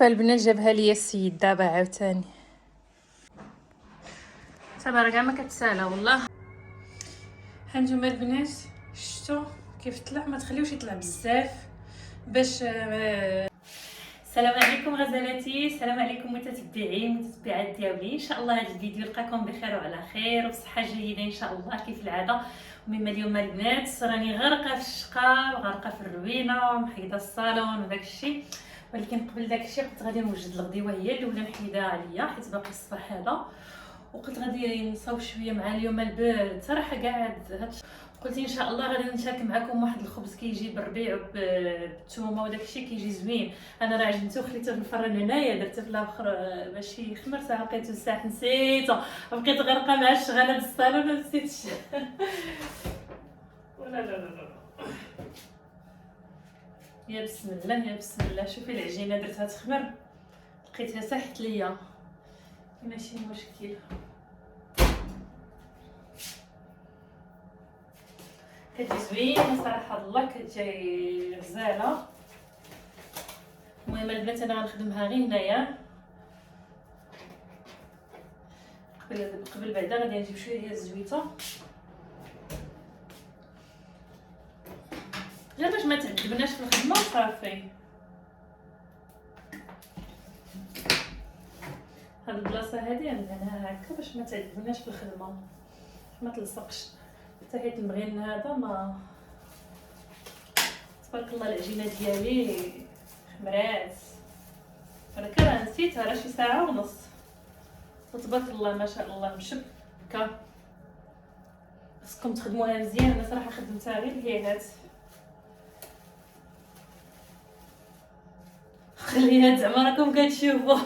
فالبنات جابها لي السيد دابا عاوتاني. صبر كاع ما كتسالى والله. هانتوما البنات شفتوا كيف طلع، ما تخليوش يطلع بزاف باش السلام عليكم غزالاتي، السلام عليكم متتبعين متتبعات ديالي. ان شاء الله هذا الفيديو يلقاكم بخير وعلى خير وبصحه جيده ان شاء الله كيف العاده. ومما اليوم البنات راني غارقه في الشقه وغارقه في الروينه ومحيده الصالون وداك الشيء، ولكن قبل داك الشيء قلت غادي نوجد الغديوه هي الاولى محيده عليا حيت باقي الصباح هذا، وقلت غادي نصاوب شويه مع اليوم البارد صراحه قاعد قلت ان شاء الله غادي نشارك معكم واحد الخبز كيجي بالربيع بالثومه وداك الشيء كيجي زوين. انا راه عجنته خليته في الفران هنايا درته في الاخر باش يخمر، ساعه لقيته الساعه نسيته، بقيت غارقه مع الشغاله د الصالون ونسيت ولا لا لا لا يا بسم الله يا بسم الله. شوفي العجينه درتها تخمر لقيتها ساحت ليا، ماشي مشكل. كتجي زوينه صراحه الله، كتجي غزاله. المهم البنات انا غنخدمها غير هنايا، قبل بعدا غادي نجيب شويه ديال الزويته غير باش ما تعذبناش في الخدمه وصافي. هاد البلاصه هادي عندنا هكا باش ما تعذبناش في الخدمه، ما تلصقش حتى حيت نبغي هذا ما تبارك الله. العجينه ديالي خمرات، انا كان نسيتها راه شي ساعه ونص، وتبارك الله ما شاء الله مشبكه. خصكم تخدموها مزيان، انا صراحه خدمتها غير هيهات خليها زعما راكم كتشوفوا.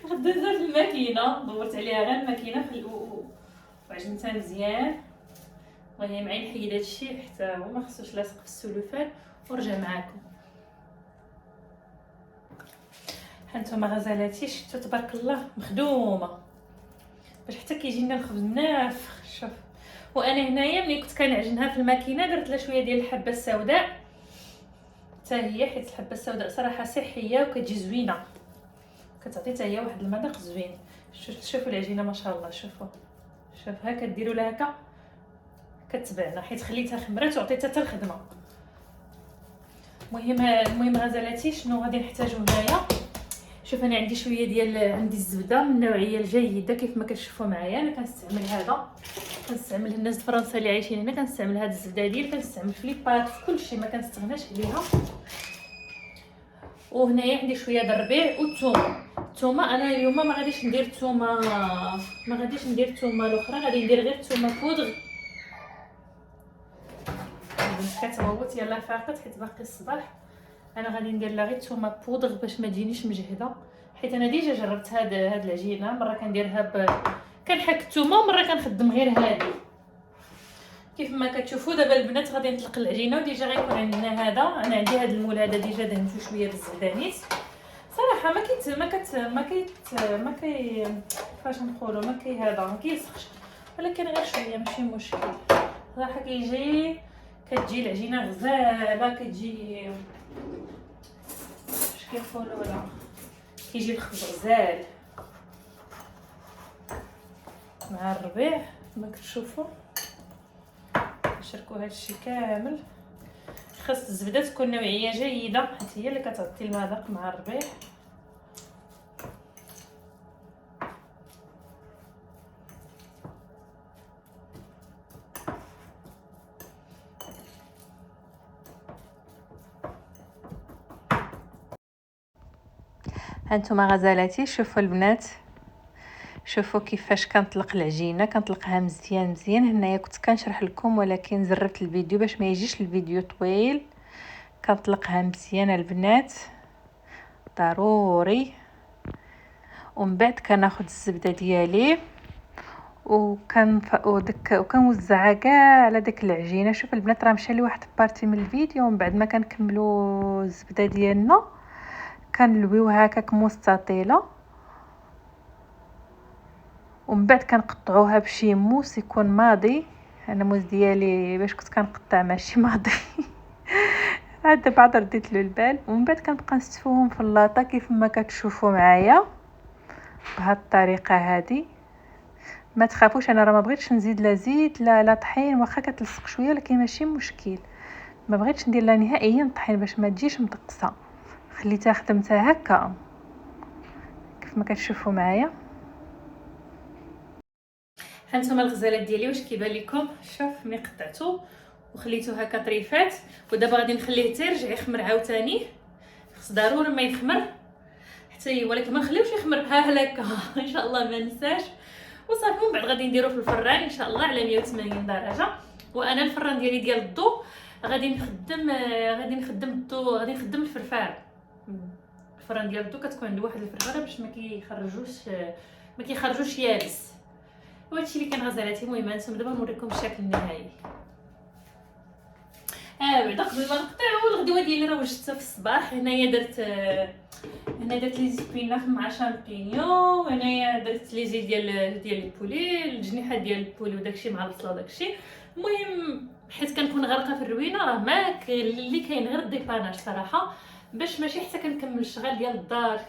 خديتها في الماكينه، دورت عليها غير الماكينه وعجنتها مزيان. المهم عين نحيد هادشي حتى هو ما خصوش لاصق في السلوفان ونرجع معاكم. هانتوما غزالاتي شفتوا تبارك الله مخدومه باش حتى كيجي لنا الخبز نافخ. شوف، وانا هنايا ملي كنت كنعجنها في الماكينه درت لها شويه ديال الحبه السوداء حتى هي، حيت الحبه السوداء صراحه صحيه وكتجي زوينه، كتعطي حتى هي واحد المذاق زوين. شوفوا العجينه ما شاء الله، شوفوا شوفها كديروا لها هكا كتبعنا حيت خليتها خمرات وعطيتها حتى الخدمه. المهم غزالاتي شنو غادي نحتاجو هنايا. شوف انا عندي شويه ديال عندي الزبده من النوعيه الجيده كيف ما كتشوفوا معايا. انا كنستعمل هذا، كنستعمل الناس الفرنسا اللي عايشين هنا كنستعمل هذه الزبده ديال، كنستعمل في ليبات في كلشي ما كنستغناش عليها. وهنايا عندي شويه د الربيع والثومه. انا اليوم ما غاديش ندير الثومه، ما غاديش ندير الثومه الاخرى، غادي ندير غير الثومه بودغ. كتغوت يلا فاقت حيت باقي الصباح. انا غادي ندير لها غير الثومه بودغ باش ما تجينيش مجهده، حيت انا ديجا جربت هاد العجينه مره كنديرها كنحك الثومه ومره كنخدم غير هذه. كيف ما كتشوفوا دابا البنات غادي نطلق العجينه وديجا غيكون عندنا هذا. انا عندي هذا المول هذا ديجا دهنتو شويه بالزبدانيت صراحه ما كي فاش نقولوا ما كيسخش، ولكن غير شويه ماشي مشكل صراحه. كتجي العجينه غزاله، كتجي اش كيقولوا ولا كيجي الخبز غزال مع الربيع كما كتشوفوا. نشركوا هادشي كامل. خاص الزبده تكون نوعيه جيده حيت هي اللي كتعطي المذاق مع الربيع. هانتوما غزالاتي شوفوا البنات، شوفوا كيفاش كنطلق العجينه، كنطلقها مزيان مزيان. هنايا كنت كنشرح لكم ولكن زربت الفيديو باش ما يجيش الفيديو طويل. كنطلقها مزيان البنات ضروري. ومن بعد كناخذ الزبده ديالي وكنوزعها كاع على داك العجينه. شوف البنات راه مشى لي واحد بارتي من الفيديو، ومن بعد ما كنكملوا الزبده ديالنا كنلويوها هكاك مستطيله، ومن بعد كنقطعوها بشي موس يكون ماضي. انا موس ديالي باش كنت كنقطع ماشي ماضي. عاد بعد رديت له البال، ومن بعد كنبقى نستفوهم في اللاطه كيف ما كتشوفوا معايا بهاد الطريقه هذه. ما تخافوش، انا راه ما بغيتش نزيد لا زيت لا طحين، واخا كتلصق شويه ولكن ماشي مشكل. ما بغيتش ندير لها نهائيا الطحين باش ما تجيش مدقسه، خليتها خدمتها هكا كيف ما كتشوفوا معايا. هانتوما الغزالات ديالي واش كيبان لكم؟ شوف ملي قطعته وخليته هكا طريفات، ودابا غادي نخليه حتى يرجع يخمر عاوتاني. خص ضروري ما يخمر حتى، ولكن ما نخليوش يخمر بحال هكا ان شاء الله ما ننساش. وصافي من بعد غادي نديرو في الفران ان شاء الله على 180 درجه. وانا الفران ديالي ديال الضو غادي نخدم الضو، غادي نخدم الفرفار. الفران ديال الضو كتكون عند واحد الفرفاره باش ما كيخرجوش يابس. وهادشي اللي كان غزالاتي. المهم انتم دابا نوريكم الشكل النهائي. بعدا قبل ما نقطعو الغدوه ديالي راه وجدتها في الصباح. هنايا درت لي سبيناف مع شامبينيون، وهنايا درت لي زيت ديال البولي، الجنيحات ديال البولي وداكشي مع البصله وداكشي. المهم حيت كنكون غارقه في الروينه راه ما اللي كاين غير الديباناج صراحه، باش ماشي حتى كنكمل الشغل ديال الدار.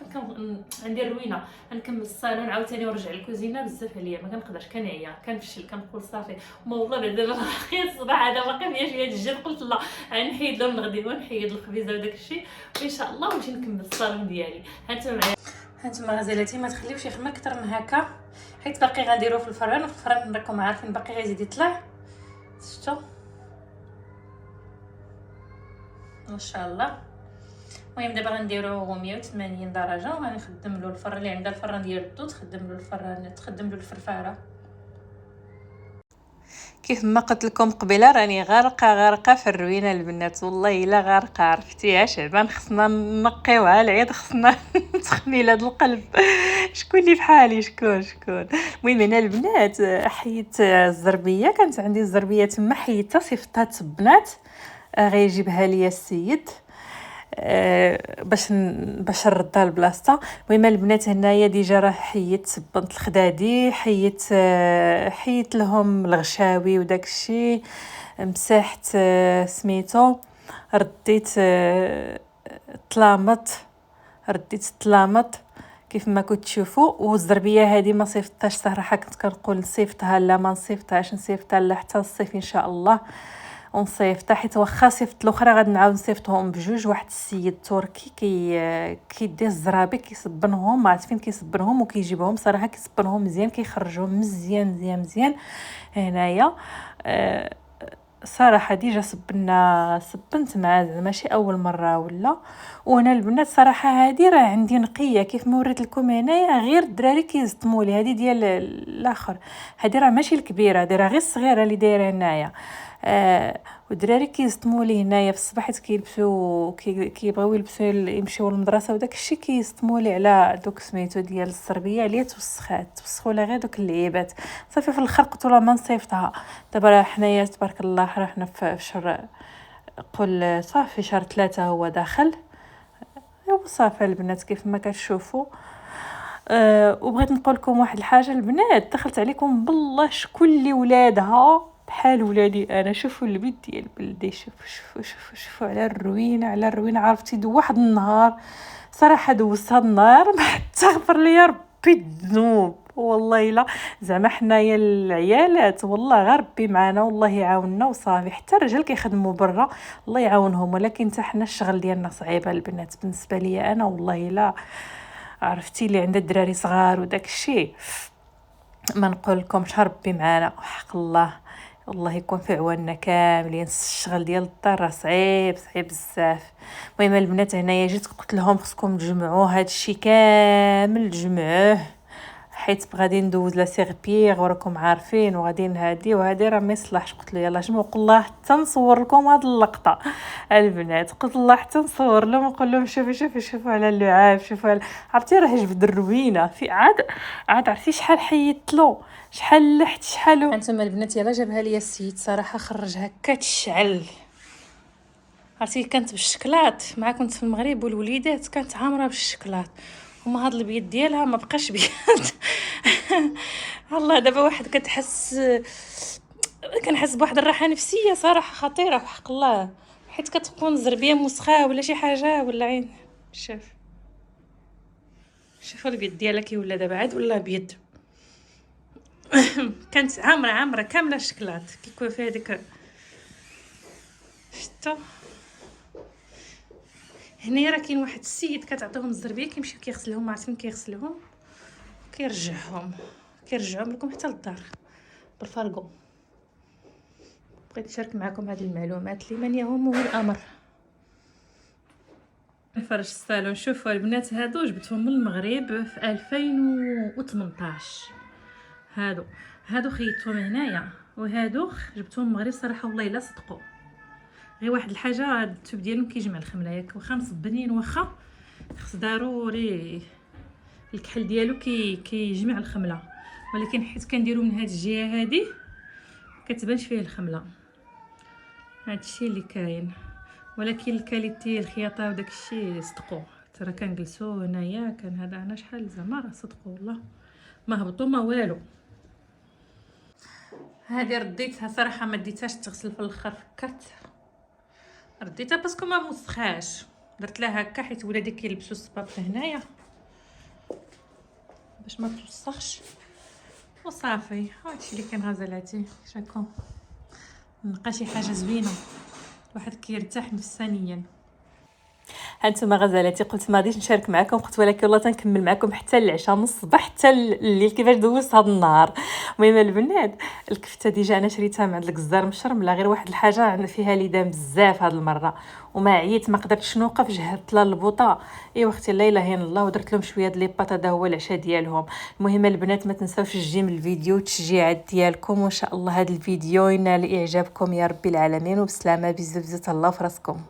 عندي الروينه نكمل الصالون عاوتاني ونرجع للكوزينه. بزاف عليا ما كنقدرش، كنعيا كنفشل كنقول صافي. ما والله بعد دابا حقيت الصباح هذا باقي فيا شويه الجد، قلت لا غنحيد لهم الغديوه ونحيد الخبيزه وداكشي وان شاء الله ونمشي نكمل الصالون ديالي. هانتوما غزالاتي ما تخليوش يخمر اكثر من هكا، حيت باقي غنديروه في الفران، وفي الفران راكم عارفين باقي غيزيد يطلع. شفتوا ما شاء الله. المهم دابا غنديرو 180 درجه وغنخدم له الفران. اللي عندها الفران ديال الضو تخدم له الفرفاره. كيف ما قلت لكم قبيله راني غارقه في الروينه البنات، والله الا غارقه. عرفتيها شعبان خصنا نقيوها العيد، خصنا تخميل هذا القلب. شكون اللي بحالي؟ شكون؟ المهم هنا البنات حيت الزربيه، كانت عندي الزربيه تما حيتها صيفطها تبنات، غيجيبها ليا السيد باش نردها لبلاصتها. المهم البنات هنايا ديجا راه حيت صبنت الخدادي، حيت لهم الغشاوي وداكشي، مسحت سميتو، رديت الطلامط كيف ما كنت تشوفوا. والزربيه هذه ما صيفطتهاش صراحه، كنت كنقول نصيفطها لا ما نصيفطها لا حتى الصيف ان شاء الله ونصيفطها، حيت واخا صيفط الاخرى غادي نعاود نصيفطهم بجوج. واحد السيد تركي كيدي الزرابي كيصبنهم، ما عرفت فين كيصبنهم وكيجيبهم صراحه، كيصبنهم مزيان كيخرجوهم مزيان هنايا. صراحه ديجا صبنت مع ماشي اول مره ولا. وهنا البنات صراحه هذه راه عندي نقيه كيف ما وريت لكم هنايا، غير الدراري كيصدموا لي. هذه ديال الاخر، هذه راه ماشي الكبيره، هذه راه غير الصغيره اللي دايره هنايا. والدراري كيصدموا لي هنايا في الصباح كيلبسوا كيبغيو يمشيو للمدرسه وداك الشيء، كيصدموا لي على دوك سميتو ديال الصربيه اللي توسخوا لها غير دوك اللعيبات. صافي في الاخر قلت له ما نصيفطها. دابا راه حنايا تبارك الله رحنا في شهر قول صافي شهر 3 هو داخل. وصافي البنات كيف ما كتشوفوا. وبغيت نقول لكم واحد الحاجه البنات، دخلت عليكم بالله شكون اللي ولادها بحال ولادي انا. شوفوا البيت ديال بلدي، شوفوا على الروينه عرفتي دو واحد النهار صراحه دوزت هاد النهار ما تغفر لي ربي الذنوب. والله الا زعما حنايا العيالات والله غير ربي معنا والله يعاوننا وصافي. حتى الرجال كيخدموا برا الله يعاونهم، ولكن حتى حنا الشغل ديالنا صعيبه البنات بالنسبه لي انا. والله الا عرفتي اللي عندها الدراري صغار وداك الشيء ما نقول لكمش ربي معنا وحق الله. والله يكون في عواننا كاملين. الشغل ديال الدار راه صعيب بزاف. المهم البنات هنايا جيت قلت لهم خصكم تجمعوا هذا الشيء كامل، تجمعوه حيت غادي ندوز لا سيربيغ وراكم عارفين، وغادي نهادي وهادي راه ما يصلحش. قلت له يلا جمعوا، قل الله حتى نصور لكم هاد اللقطه البنات. قلت الله حتى نصور لهم ونقول لهم شوفوا على اللعاب، شوفوا على عرفتي راه جبد الروينه في عاد عرفتي شحال حيدت له، شحال لحت، شحال. انتما البنات يلا جابها لي السيد صراحه، خرجها كتشعل. عرفتي كانت بالشكلاط مع كنت في المغرب والوليدات كانت عامره بالشكلاط، هما هاد البيض ديالها ما بقاش بيض. الله دابا واحد كنحس بواحد الراحه نفسيه صراحه خطيره بحق الله. حيت كتكون الزربيه مسخه ولا شي حاجه ولا عين. شوفوا البيض ديالها كي ولا دابا عاد ولا بيض. كانت عامره كامله الشكلاط كيكون فيها ديك شتو. هنايا راه كاين واحد السيد كتعطيهم الزربيه كيمشيو كيغسلهم، عرفتي كيغسلهم كيرجعهم لكم حتى للدار بالفارغو. بغيت نشارك معكم هذه المعلومات لمن يهمه الامر. فرش الصالون. شوفوا البنات هادو جبتهم من المغرب في 2018. هادو خيطتهم هنايا، وهادو جبتهم من المغرب صراحه والله الا صدقوا. غير واحد الحاجه الثوب ديالهم كيجمع الخمله ياك، واخا مصبنين واخا خص ضروري الكحل ديالو كيجمع الخمله، ولكن حيت كنديرو من هاد الجهه هادي كتبانش فيه الخمله. هادشي اللي كاين، ولكن الكاليتي الخياطه وداك الشيء صدقوا. ترى كنجلسوا هنايا كان هذا انا شحال زعما راه صدقوا والله ما هبطوا ما والو. هذه رديتها صراحه ما ديتهاش تغسل في الاخر، فكرت رديتها باسكو ما موسخاش. درت لها هكا حيت ولادي كيلبسوا الصباب هنايا باش ما توسخش وصافي. هادشي اللي كان غزلاتي. شاكم نلقى شي حاجه زوينه الواحد كيرتاح نفسانيا. هانتوما غزالاتي قلت ما غاديش نشارك معكم وقت، ولكن والله تنكمل معكم حتى العشاء من الصباح حتى الليل كيفاش دوزت هذا النهار. المهم البنات الكفته ديجا انا شريتها من عند الجزار مشرمله، غير واحد الحاجه فيها ليدام بزاف هذه المره وما عييت ما قدرتش نوقف. جهدت لها البوطه ايوا اختي الله الا يهين الله، ودرت لهم شويه د لي بات. هذا هو العشاء ديالهم. المهم البنات ما تنساوش تجيم الفيديو والتشجيعات ديالكم، وان شاء الله هذا الفيديو ينال اعجابكم يا رب العالمين. وبسلامه بزاف الله في راسكم.